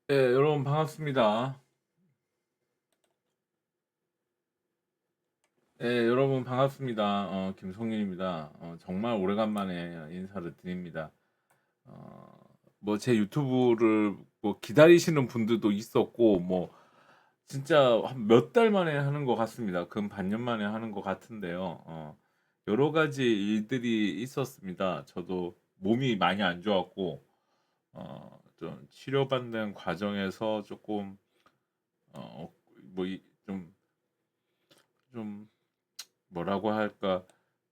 네, 여러분 반갑습니다. 네, 여러분 반갑습니다. 김성윤입니다. 정말 오래간만에 인사를 드립니다. 어, 뭐 제 유튜브를 뭐 기다리시는 분들도 있었고, 뭐 진짜 한 몇 달 만에 하는 것 같습니다. 근 반년 만에 하는 것 같은데요. 여러 가지 일들이 있었습니다. 저도 몸이 많이 안 좋았고, 좀 치료받는 과정에서 조금 뭐좀 좀 뭐라고 할까,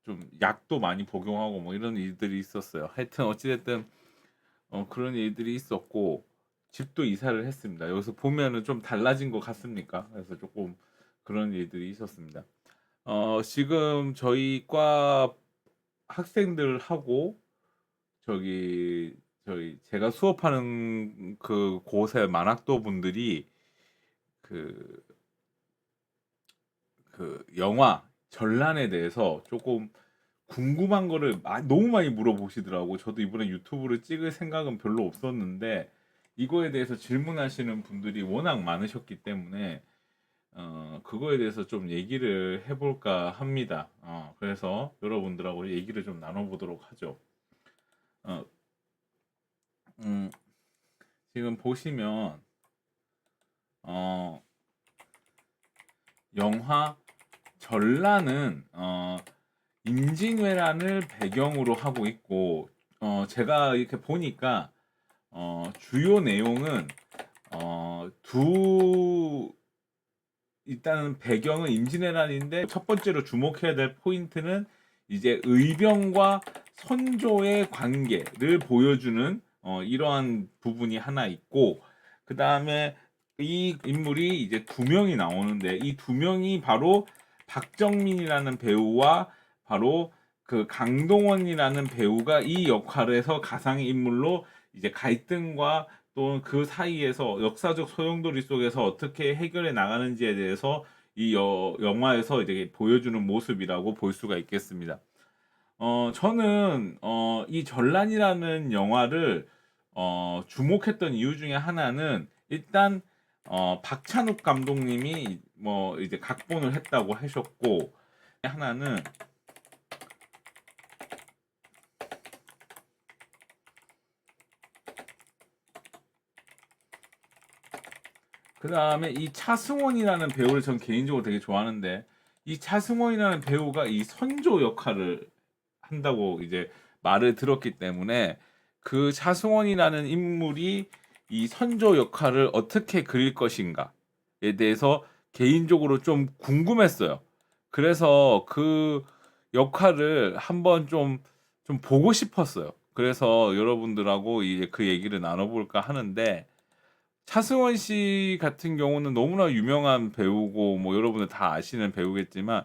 좀 약도 많이 복용하고 뭐 이런 일들이 있었어요. 하여튼 어찌 됐든 그런 일들이 있었고, 집도 이사를 했습니다. 여기서 보면은 좀 달라진 것 같습니까? 그래서 조금 그런 일들이 있었습니다. 지금 저희 과 학생들하고 저기 저희 제가 수업하는 그 곳의 만학도 분들이 그 영화 전란에 대해서 조금 궁금한 거를 너무 많이 물어보시더라고. 저도 이번에 유튜브를 찍을 생각은 별로 없었는데 이거에 대해서 질문하시는 분들이 워낙 많으셨기 때문에 그거에 대해서 좀 얘기를 해볼까 합니다. 그래서 여러분들하고 얘기를 좀 나눠보도록 하죠. 어, 음, 지금 보시면 어, 영화 전란은 임진왜란을 배경으로 하고 있고, 제가 이렇게 보니까 주요 내용은 두 일단은 배경은 임진왜란인데, 첫 번째로 주목해야 될 포인트는 이제 의병과 선조의 관계를 보여주는 이러한 부분이 하나 있고, 그 다음에 이 인물이 이제 두 명이 나오는데, 이 두 명이 바로 박정민이라는 배우와 바로 그 강동원이라는 배우가 이 역할에서 가상의 인물로 이제 갈등과 또 그 사이에서 역사적 소용돌이 속에서 어떻게 해결해 나가는지에 대해서 이 영화에서 이제 보여주는 모습이라고 볼 수가 있겠습니다. 저는 이 전란이라는 영화를 주목했던 이유 중에 하나는, 일단 박찬욱 감독님이 뭐 이제 각본을 했다고 하셨고, 하나는 그 다음에 이 차승원이라는 배우를 전 개인적으로 되게 좋아하는데, 이 차승원이라는 배우가 이 선조 역할을 한다고 이제 말을 들었기 때문에, 그 차승원이라는 인물이 이 선조 역할을 어떻게 그릴 것인가에 대해서 개인적으로 좀 궁금했어요. 그래서 그 역할을 한번 좀 보고 싶었어요. 그래서 여러분들하고 이제 그 얘기를 나눠볼까 하는데, 차승원 씨 같은 경우는 너무나 유명한 배우고 뭐 여러분들 다 아시는 배우겠지만,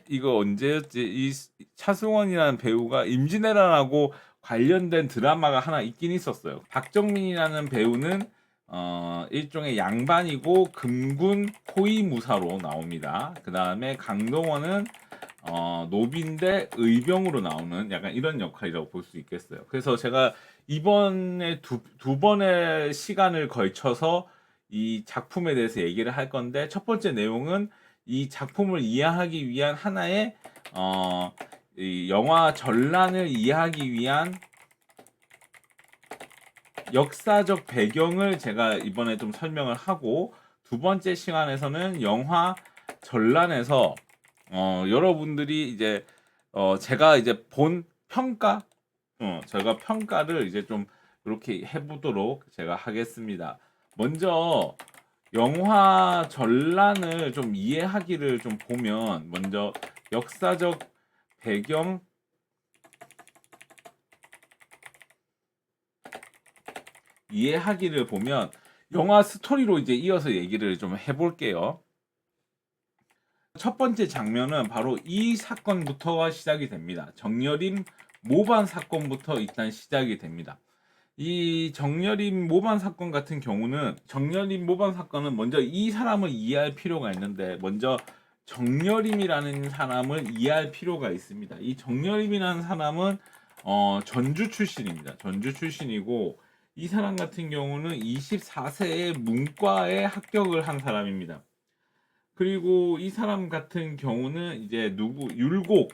이거 언제였지? 이 차승원이라는 배우가 임진왜란하고 관련된 드라마가 하나 있긴 있었어요. 박정민이라는 배우는 일종의 양반이고 금군 호위무사로 나옵니다. 그 다음에 강동원은 노빈대 의병으로 나오는 약간 이런 역할이라고 볼 수 있겠어요. 그래서 제가 이번에 두 번의 시간을 걸쳐서 이 작품에 대해서 얘기를 할 건데, 첫 번째 내용은 이 작품을 이해하기 위한 하나의 이 영화 전란을 이해하기 위한 역사적 배경을 제가 이번에 좀 설명을 하고, 두 번째 시간에서는 영화 전란에서 여러분들이 이제 제가 이제 본 평가, 제가 평가를 이제 좀 이렇게 해보도록 제가 하겠습니다. 먼저 영화 전란을 좀 이해하기를 좀 보면, 먼저 역사적 배경 이해하기를 보면 영화 스토리로 이제 이어서 얘기를 좀 해볼게요. 첫 번째 장면은 바로 이 사건부터가 시작이 됩니다. 정여림 모반 사건부터 일단 시작이 됩니다. 이 정여림 모반 사건 같은 경우는, 정여림 모반 사건은 먼저 이 사람을 이해할 필요가 있는데, 먼저 정여림이라는 사람을 이해할 필요가 있습니다. 이 정여림이라는 사람은 전주 출신입니다. 전주 출신이고, 이 사람 같은 경우는 24세에 문과에 합격을 한 사람입니다. 그리고 이 사람 같은 경우는 이제 율곡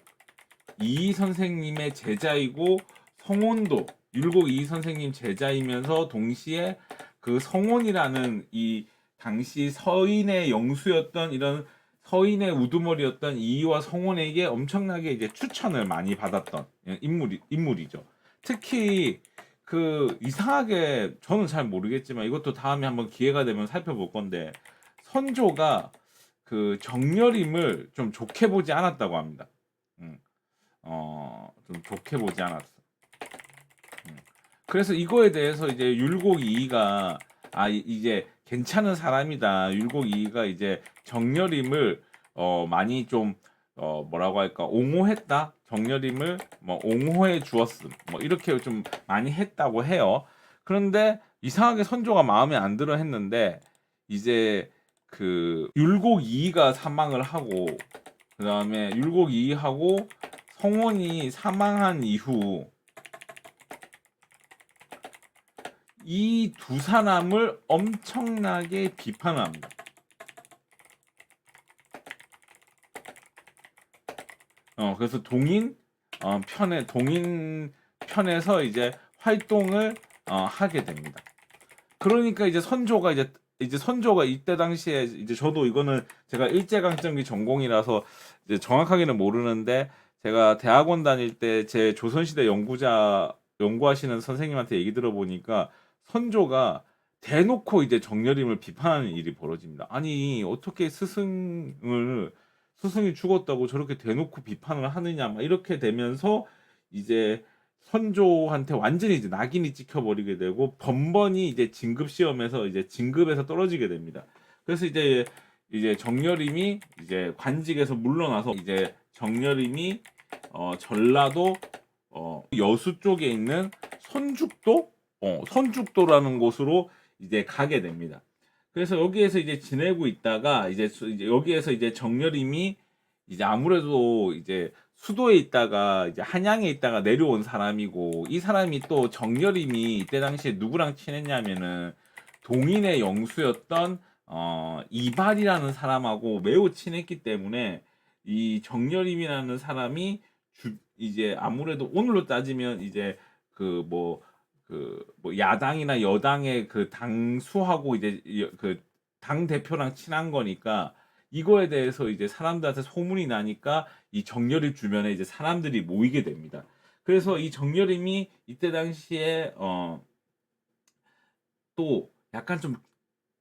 이 선생님의 제자이고, 성혼도 율곡 이 선생님 제자이면서 동시에 그 성혼이라는 이 당시 서인의 영수였던, 이런 서인의 우두머리였던 이이와 성혼에게 엄청나게 이제 추천을 많이 받았던 인물이죠. 특히 그 이상하게, 저는 잘 모르겠지만 이것도 다음에 한번 기회가 되면 살펴볼 건데, 선조가 그 정렬임을 좀 좋게 보지 않았다고 합니다. 음. 좀 좋게 보지 않았어. 그래서 이거에 대해서 이제 율곡 이이가, 이제 괜찮은 사람이다. 율곡 이이가 이제 정렬임을 많이 좀 뭐라고 할까, 옹호했다. 정렬임을 뭐 옹호해 주었음. 뭐 이렇게 좀 많이 했다고 해요. 그런데 이상하게 선조가 마음에 안 들어 했는데, 이제 그 율곡 이이가 사망을 하고, 그다음에 율곡 이이하고 성원이 사망한 이후 이 두 사람을 엄청나게 비판을 합니다. 그래서 동인 편에서 이제 활동을 하게 됩니다. 그러니까 이제 선조가 이때 당시에, 이제 저도 이거는 제가 일제강점기 전공이라서 이제 정확하게는 모르는데, 제가 대학원 다닐 때 제 조선시대 연구하시는 선생님한테 얘기 들어보니까, 선조가 대놓고 이제 정렬임을 비판하는 일이 벌어집니다. 아니, 어떻게 스승이 죽었다고 저렇게 대놓고 비판을 하느냐, 막 이렇게 되면서 이제 선조한테 완전히 이제 낙인이 찍혀버리게 되고, 번번이 이제 진급 시험에서 이제 진급에서 떨어지게 됩니다. 그래서 이제 정렬임이 이제 관직에서 물러나서, 이제 정렬임이 전라도 여수 쪽에 있는 선죽도라는 곳으로 이제 가게 됩니다. 그래서 여기에서 이제 지내고 있다가, 이제 여기에서 이제 정렬임이 이제 아무래도 이제 수도에 있다가 이제 한양에 있다가 내려온 사람이고, 이 사람이 또 정렬임이 이때 당시에 누구랑 친했냐면은 동인의 영수였던 이발이라는 사람하고 매우 친했기 때문에, 이 정렬임이라는 사람이 이제 아무래도 오늘로 따지면 이제 그 야당이나 여당의 그 당수하고 이제 그 당 대표랑 친한 거니까, 이거에 대해서 이제 사람들한테 소문이 나니까 이 정렬임 주변에 이제 사람들이 모이게 됩니다. 그래서 이 정렬임이 이때 당시에 또 약간 좀,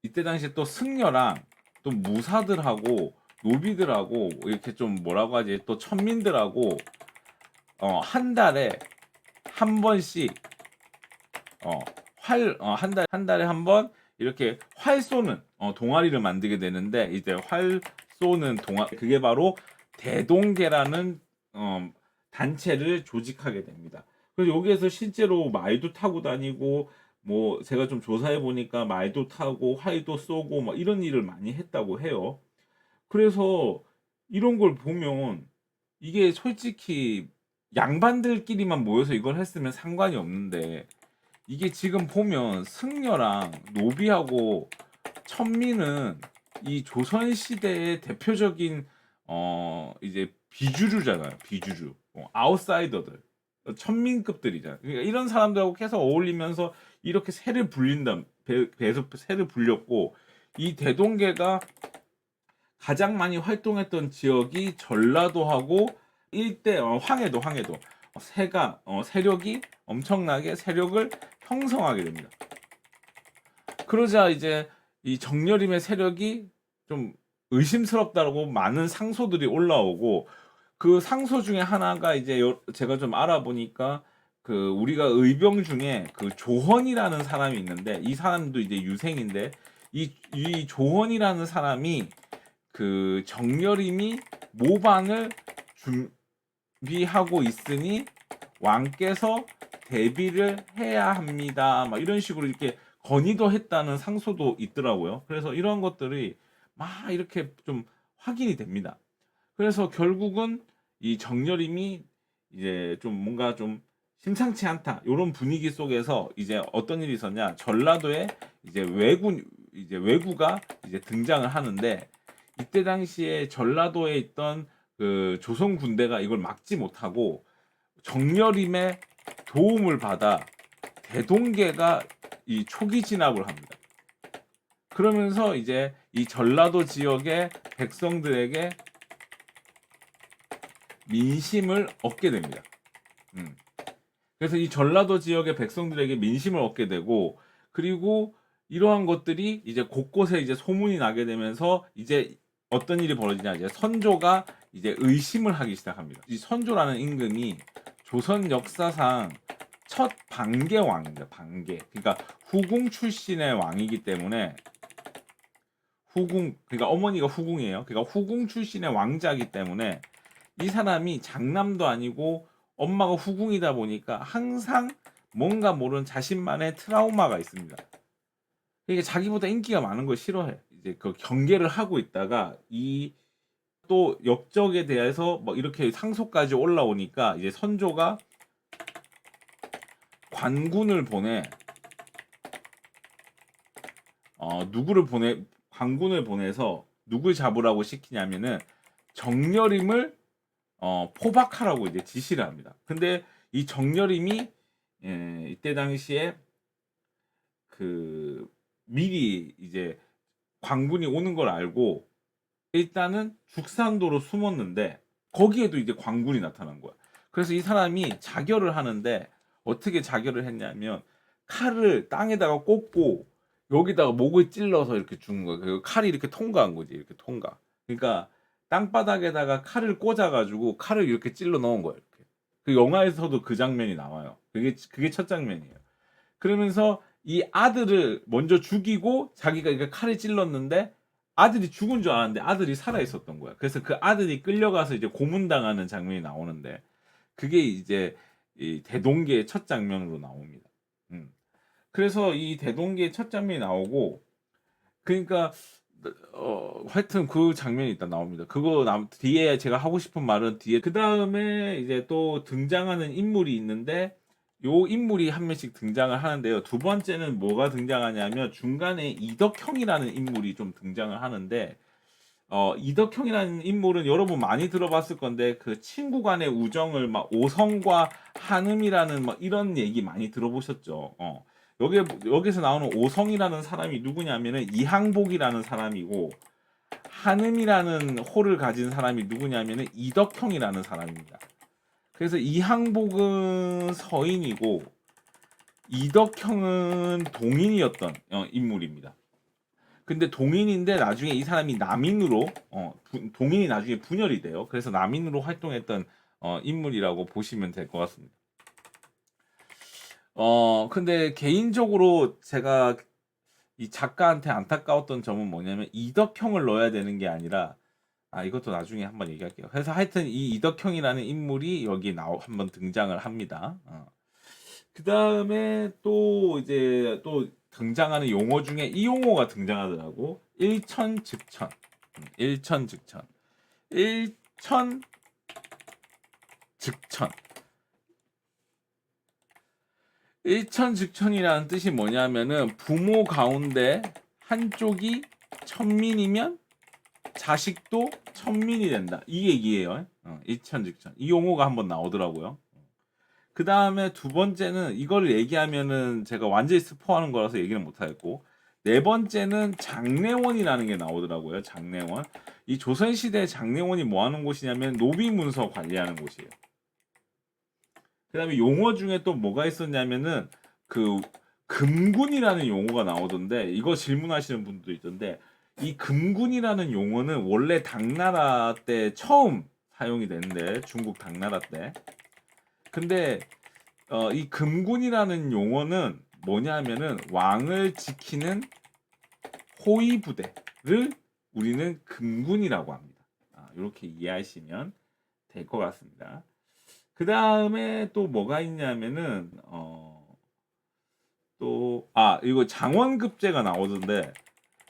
이때 당시에 또 승려랑 또 무사들하고 노비들하고 이렇게 좀 뭐라고 하지, 또 천민들하고 한 달에 한 번씩 한 달에 한 번 이렇게 활 쏘는 동아리를 만들게 되는데, 이제 활 쏘는 그게 바로 대동계라는 단체를 조직하게 됩니다. 그래서 여기에서 실제로 말도 타고 다니고, 뭐 제가 좀 조사해 보니까 말도 타고 활도 쏘고 막 이런 일을 많이 했다고 해요. 그래서 이런 걸 보면, 이게 솔직히 양반들끼리만 모여서 이걸 했으면 상관이 없는데, 이게 지금 보면 승려랑 노비하고 천민은 이 조선 시대의 대표적인 이제 비주류잖아요. 비주류. 아웃사이더들. 천민급들이잖아요. 그러니까 이런 사람들하고 계속 어울리면서 이렇게 새를 불린다. 배에서 새를 불렸고, 이 대동계가 가장 많이 활동했던 지역이 전라도하고 일대 황해도 세력이 엄청나게 세력을 형성하게 됩니다. 그러자 이제 이 정렬임의 세력이 좀 의심스럽다고 많은 상소들이 올라오고, 그 상소 중에 하나가 이제 제가 좀 알아보니까, 그 우리가 의병 중에 그 조헌이라는 사람이 있는데, 이 사람도 이제 유생인데, 이 조헌이라는 사람이 그 정렬임이 모반을 준비하고 있으니 왕께서 대비를 해야 합니다. 막 이런 식으로 이렇게 건의도 했다는 상소도 있더라고요. 그래서 이런 것들이 막 이렇게 좀 확인이 됩니다. 그래서 결국은 이 정렬임이 이제 좀 뭔가 좀 심상치 않다. 이런 분위기 속에서 이제 어떤 일이 있었냐? 전라도에 이제 왜구가 이제 등장을 하는데 이때 당시에 전라도에 있던 그 조선 군대가 이걸 막지 못하고 정여림의 도움을 받아 대동계가 이 초기 진압을 합니다. 그러면서 이제 이 전라도 지역의 백성들에게 민심을 얻게 됩니다. 그래서 이 전라도 지역의 백성들에게 민심을 얻게 되고, 그리고 이러한 것들이 이제 곳곳에 이제 소문이 나게 되면서 이제 어떤 일이 벌어지냐, 이제 선조가 이제 의심을 하기 시작합니다. 이 선조라는 임금이 조선 역사상 첫 반개 왕입니다. 반개. 그러니까 후궁 출신의 왕이기 때문에 그러니까 어머니가 후궁이에요. 그러니까 후궁 출신의 왕자이기 때문에 이 사람이 장남도 아니고 엄마가 후궁이다 보니까 항상 뭔가 모르는 자신만의 트라우마가 있습니다. 이게 자기보다 인기가 많은 걸 싫어해. 이제 그 경계를 하고 있다가 이 또 역적에 대해서 뭐 이렇게 상소까지 올라오니까 이제 선조가 관군을 보내 관군을 보내서 누굴 잡으라고 시키냐면은 정여림을 포박하라고 이제 지시를 합니다. 근데 이 정여림이 이때 당시에 그 미리 이제 관군이 오는 걸 알고 일단은 죽산도로 숨었는데 거기에도 이제 관군이 나타난 거야. 그래서 이 사람이 자결을 하는데 어떻게 자결을 했냐면 칼을 땅에다가 꽂고 여기다가 목을 찔러서 이렇게 죽은 거야. 그 칼이 이렇게 통과한 거지. 이렇게 통과. 그러니까 땅바닥에다가 칼을 꽂아가지고 칼을 이렇게 찔러 넣은 거예요. 이렇게. 그 영화에서도 그 장면이 나와요. 그게 첫 장면이에요. 그러면서 이 아들을 먼저 죽이고 자기가 이렇게 칼을 찔렀는데 아들이 죽은 줄 알았는데 아들이 살아 있었던 거야. 그래서 그 아들이 끌려가서 이제 고문당하는 장면이 나오는데 그게 이제 이 대동계의 첫 장면으로 나옵니다. 그래서 이 대동계의 첫 장면이 나오고 그러니까 하여튼 그 장면이 일단 나옵니다. 뒤에 제가 하고 싶은 말은 뒤에 그 다음에 이제 또 등장하는 인물이 있는데 요 인물이 한 명씩 등장을 하는데요. 두 번째는 뭐가 등장하냐면 중간에 이덕형이라는 인물이 좀 등장을 하는데 이덕형이라는 인물은 여러분 많이 들어봤을 건데 그 친구 간의 우정을 막 오성과 한음이라는 막 이런 얘기 많이 들어보셨죠. 여기서 나오는 오성이라는 사람이 누구냐면은 이항복이라는 사람이고 한음이라는 호를 가진 사람이 누구냐면은 이덕형이라는 사람입니다. 그래서 이항복은 서인이고 이덕형은 동인이었던 인물입니다. 근데 동인인데 나중에 이 사람이 남인으로 동인이 나중에 분열이 돼요. 그래서 남인으로 활동했던 인물이라고 보시면 될 것 같습니다. 근데 개인적으로 제가 이 작가한테 안타까웠던 점은 뭐냐면 이덕형을 넣어야 되는 게 아니라 이것도 나중에 한번 얘기할게요. 그래서 하여튼 이 이덕형이라는 인물이 여기 한번 등장을 합니다. 그 다음에 또 이제 또 등장하는 용어 중에 이 용어가 등장하더라고. 일천즉천. 일천즉천. 일천즉천. 일천즉천이라는 뜻이 뭐냐면은 부모 가운데 한쪽이 천민이면 자식도 천민이 된다. 이 얘기예요. 일천즉천. 이 용어가 한번 나오더라고요. 그 다음에 두 번째는 이걸 얘기하면은 제가 완전히 스포하는 거라서 얘기를 못 하겠고 네 번째는 장례원이라는 게 나오더라고요. 장례원. 이 조선시대 장례원이 뭐 하는 곳이냐면 노비문서 관리하는 곳이에요. 그 다음에 용어 중에 또 뭐가 있었냐면은 그 금군이라는 용어가 나오던데 이거 질문하시는 분도 있던데 이 금군이라는 용어는 원래 당나라 때 처음 사용이 되는데 중국 당나라 때 근데 이 금군이라는 용어는 뭐냐면은 왕을 지키는 호위 부대를 우리는 금군이라고 합니다. 이렇게 이해하시면 될 것 같습니다. 그 다음에 또 뭐가 있냐면은 이거 장원급제가 나오던데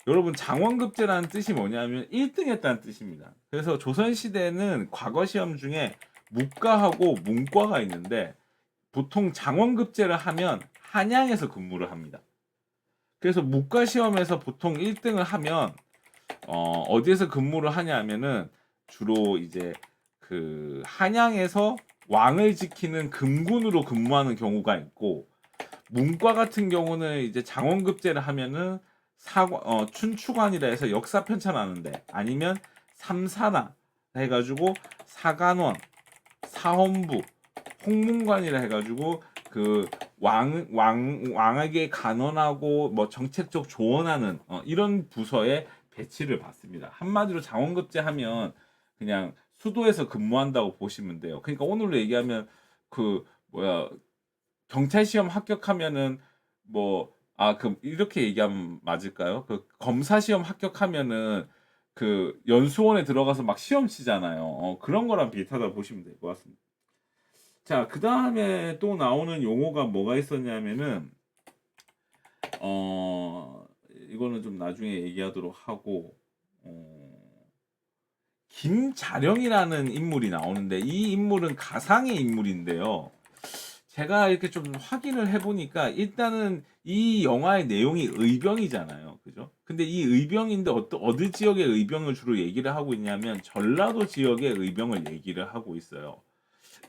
여러분 장원급제라는 뜻이 뭐냐면 1등 했다는 뜻입니다. 그래서 조선시대는 과거 시험 중에 무과하고 문과가 있는데 보통 장원급제를 하면 한양에서 근무를 합니다. 그래서 문과 시험에서 보통 1등을 하면 어디에서 근무를 하냐 하면은 주로 이제 그 한양에서 왕을 지키는 금군으로 근무하는 경우가 있고, 문과 같은 경우는 이제 장원급제를 하면은 춘추관이라 해서 역사 편찬하는데, 아니면 삼사나 해가지고 사간원, 사헌부, 홍문관이라 해가지고 그 왕에게 간언하고 뭐 정책적 조언하는 이런 부서에 배치를 받습니다. 한마디로 장원급제 하면 그냥 수도에서 근무한다고 보시면 돼요. 그러니까 오늘로 얘기하면 그 뭐야, 경찰 시험 합격하면은 그럼 이렇게 얘기하면 맞을까요? 그 검사 시험 합격하면은 그 연수원에 들어가서 막 시험 치잖아요. 그런 거랑 비슷하다고 보시면 될 것 같습니다. 자, 그 다음에 또 나오는 용어가 뭐가 있었냐면은, 이거는 좀 나중에 얘기하도록 하고, 김자령이라는 인물이 나오는데, 이 인물은 가상의 인물인데요. 제가 이렇게 좀 확인을 해보니까, 일단은 이 영화의 내용이 의병이잖아요. 그죠? 근데 이 의병인데, 어느 지역의 의병을 주로 얘기를 하고 있냐면, 전라도 지역의 의병을 얘기를 하고 있어요.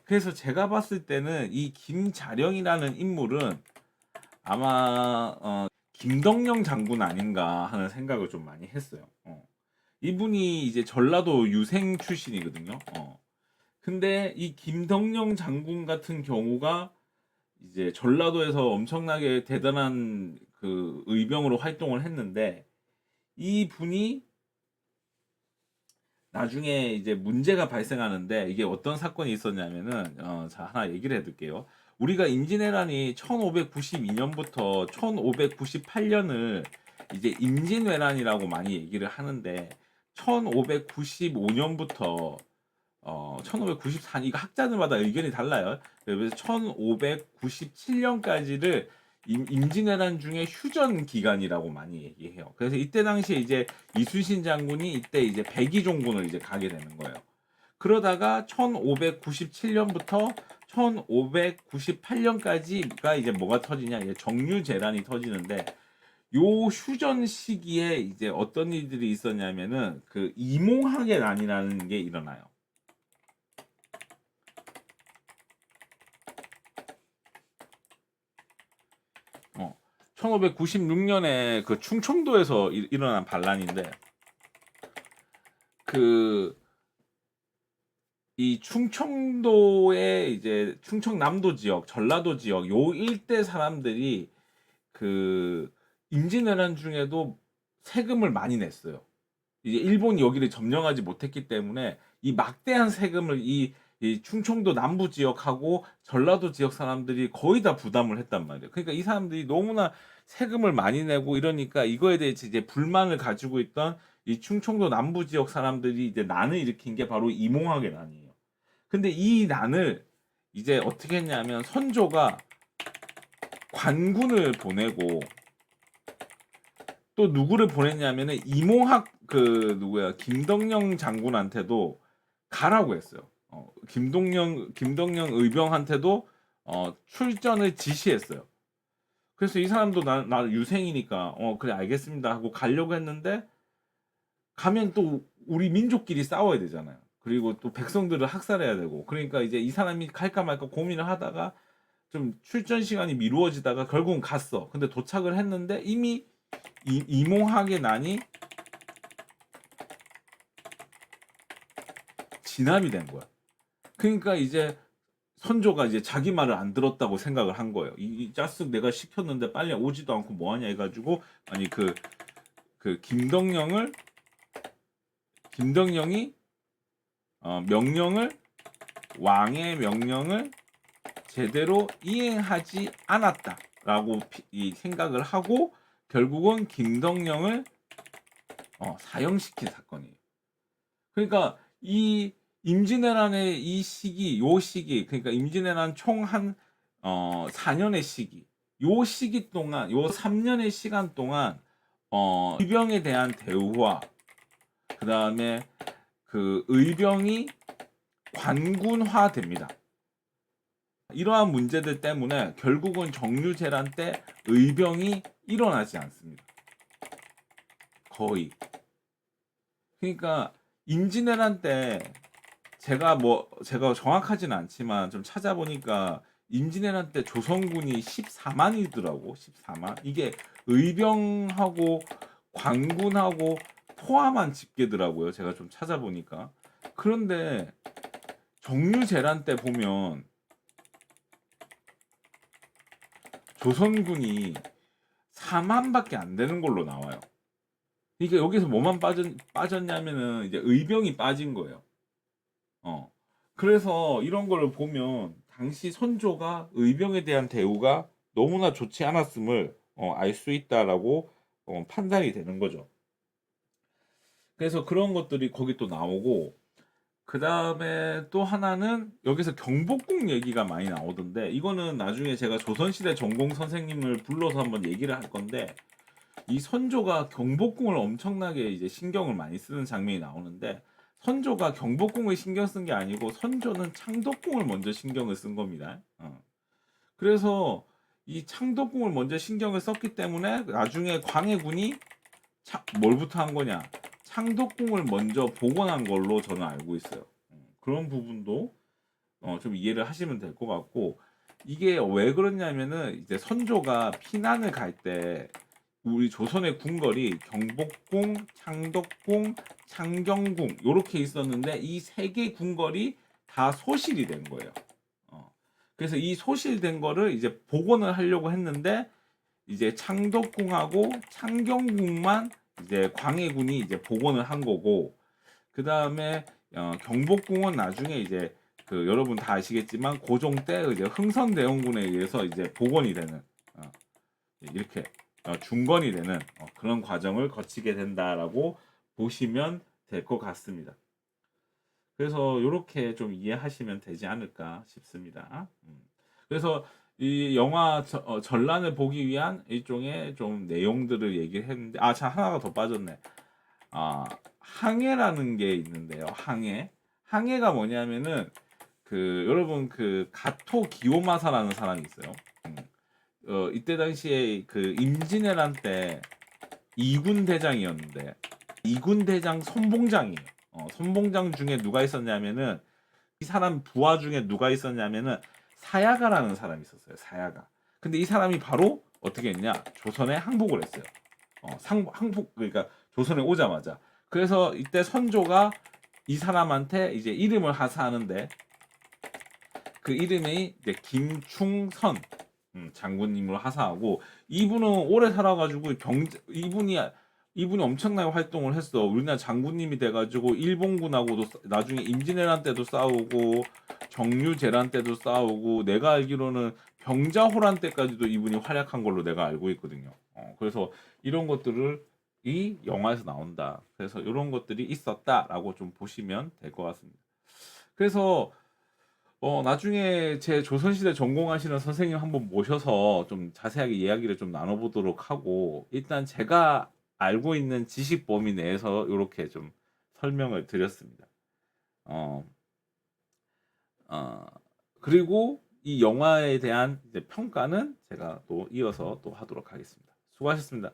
그래서 제가 봤을 때는 이 김자령이라는 인물은 아마 김덕령 장군 아닌가 하는 생각을 좀 많이 했어요. 이분이 이제 전라도 유생 출신이거든요. 근데 이 김덕령 장군 같은 경우가 이제 전라도에서 엄청나게 대단한 그 의병으로 활동을 했는데, 이 분이 나중에 이제 문제가 발생하는데, 이게 어떤 사건이 있었냐면은 자, 하나 얘기를 해둘게요. 우리가 임진왜란이 1592년부터 1598년을 이제 임진왜란이라고 많이 얘기를 하는데, 1595년부터 1594년, 이거 학자들마다 의견이 달라요. 그래서 1597년까지를 임진왜란 중에 휴전 기간이라고 많이 얘기해요. 그래서 이때 당시에 이제 이순신 장군이 이때 이제 백의종군을 이제 가게 되는 거예요. 그러다가 1597년부터 1598년까지가 이제 뭐가 터지냐, 이제 정유재란이 터지는데, 요 휴전 시기에 이제 어떤 일들이 있었냐면은 그 이몽학의 난이라는 게 일어나요. 1596년에 그 충청도에서 일어난 반란인데, 그 이 충청도의 이제 충청남도 지역, 전라도 지역 요 일대 사람들이 그 임진왜란 중에도 세금을 많이 냈어요. 이제 일본이 여기를 점령하지 못했기 때문에 이 막대한 세금을 이 충청도 남부 지역하고 전라도 지역 사람들이 거의 다 부담을 했단 말이에요. 그러니까 이 사람들이 너무나 세금을 많이 내고 이러니까 이거에 대해서 이제 불만을 가지고 있던 이 충청도 남부 지역 사람들이 이제 난을 일으킨 게 바로 이몽학의 난이에요. 근데 이 난을 이제 어떻게 했냐면, 선조가 관군을 보내고, 또 누구를 보냈냐면은 이몽학 그 누구야, 김덕령 장군한테도 가라고 했어요. 김덕령 의병한테도 출전을 지시했어요. 그래서 이 사람도 나 유생이니까 그래 알겠습니다 하고 가려고 했는데, 가면 또 우리 민족끼리 싸워야 되잖아요. 그리고 또 백성들을 학살해야 되고, 그러니까 이제 이 사람이 갈까 말까 고민을 하다가 좀 출전 시간이 미루어지다가 결국은 갔어. 근데 도착을 했는데 이미 이몽학의 난이 진압이 된 거야. 그러니까 이제 선조가 이제 자기 말을 안 들었다고 생각을 한 거예요. 이 짜쓱 내가 시켰는데 빨리 오지도 않고 뭐하냐 해가지고, 아니 그 김덕령이 왕의 명령을 제대로 이행하지 않았다라고 이 생각을 하고, 결국은 김덕령을 사형시킨 사건이에요. 그러니까 이 임진왜란의 이 시기, 요 시기, 그러니까 임진왜란 총 한 4년의 시기, 요 시기 동안, 요 3년의 시간 동안 의병에 대한 대우와, 그 다음에 그 의병이 관군화됩니다. 이러한 문제들 때문에 결국은 정유재란 때 의병이 일어나지 않습니다. 거의. 그러니까 임진왜란 때 제가 정확하진 않지만 좀 찾아보니까 임진왜란 때 조선군이 14만이더라고. 14만. 이게 의병하고 관군하고 포함한 집계더라고요. 제가 좀 찾아보니까. 그런데 정유재란 때 보면 조선군이 4만밖에 안 되는 걸로 나와요. 그러니까 여기서 뭐만 빠졌냐면은 이제 의병이 빠진 거예요. 그래서 이런 거를 보면 당시 선조가 의병에 대한 대우가 너무나 좋지 않았음을 알 수 있다라고 판단이 되는 거죠. 그래서 그런 것들이 거기 또 나오고 그 다음에 또 하나는 여기서 경복궁 얘기가 많이 나오던데 이거는 나중에 제가 조선시대 전공 선생님을 불러서 한번 얘기를 할 건데 이 선조가 경복궁을 엄청나게 이제 신경을 많이 쓰는 장면이 나오는데 선조가 경복궁을 신경 쓴 게 아니고 선조는 창덕궁을 먼저 신경을 쓴 겁니다. 그래서 이 창덕궁을 먼저 신경을 썼기 때문에 나중에 광해군이 뭘부터 한 거냐? 창덕궁을 먼저 복원한 걸로 저는 알고 있어요. 그런 부분도 좀 이해를 하시면 될 것 같고 이게 왜 그러냐면은 이제 선조가 피난을 갈 때 우리 조선의 궁궐이 경복궁, 창덕궁, 창경궁 이렇게 있었는데 이 세 개 궁궐이 다 소실이 된 거예요. 그래서 이 소실된 거를 이제 복원을 하려고 했는데 이제 창덕궁하고 창경궁만 이제 광해군이 이제 복원을 한 거고 그 다음에 경복궁은 나중에 이제 그 여러분 다 아시겠지만 고종 때 이제 흥선대원군에 의해서 이제 복원이 되는 이렇게 중건이 되는 그런 과정을 거치게 된다라고 보시면 될 것 같습니다. 그래서 이렇게 좀 이해하시면 되지 않을까 싶습니다. 그래서 이 영화 전란을 보기 위한 일종의 좀 내용들을 얘기를 했는데 참 하나가 더 빠졌네. 항해라는 게 있는데요. 항해가 뭐냐면은 그 여러분 그 가토 기요마사라는 사람이 있어요. 이때 당시에 그 임진왜란 때 이군 대장이었는데 이군 대장 선봉장이에요. 선봉장 중에 누가 있었냐면은 이 사람 부하 중에 누가 있었냐면은 사야가라는 사람이 있었어요. 사야가. 근데 이 사람이 바로 어떻게 했냐? 조선에 항복을 했어요. 항복 그러니까 조선에 오자마자. 그래서 이때 선조가 이 사람한테 이제 이름을 하사하는데 그 이름이 이제 김충선 장군님으로 하사하고 이분은 오래 살아가지고 이분이 엄청나게 활동을 했어. 우리나라 장군님이 돼가지고 일본군하고도 나중에 임진왜란 때도 싸우고 정유재란 때도 싸우고 내가 알기로는 병자호란 때까지도 이분이 활약한 걸로 내가 알고 있거든요. 그래서 이런 것들을 이 영화에서 나온다. 그래서 이런 것들이 있었다라고 좀 보시면 될 것 같습니다. 그래서 나중에 제 조선시대 전공하시는 선생님 한번 모셔서 좀 자세하게 이야기를 좀 나눠보도록 하고 일단 제가 알고 있는 지식 범위 내에서 이렇게 좀 설명을 드렸습니다. 어, 어, 그리고 이 영화에 대한 이제 평가는 제가 또 이어서 또 하도록 하겠습니다. 수고하셨습니다.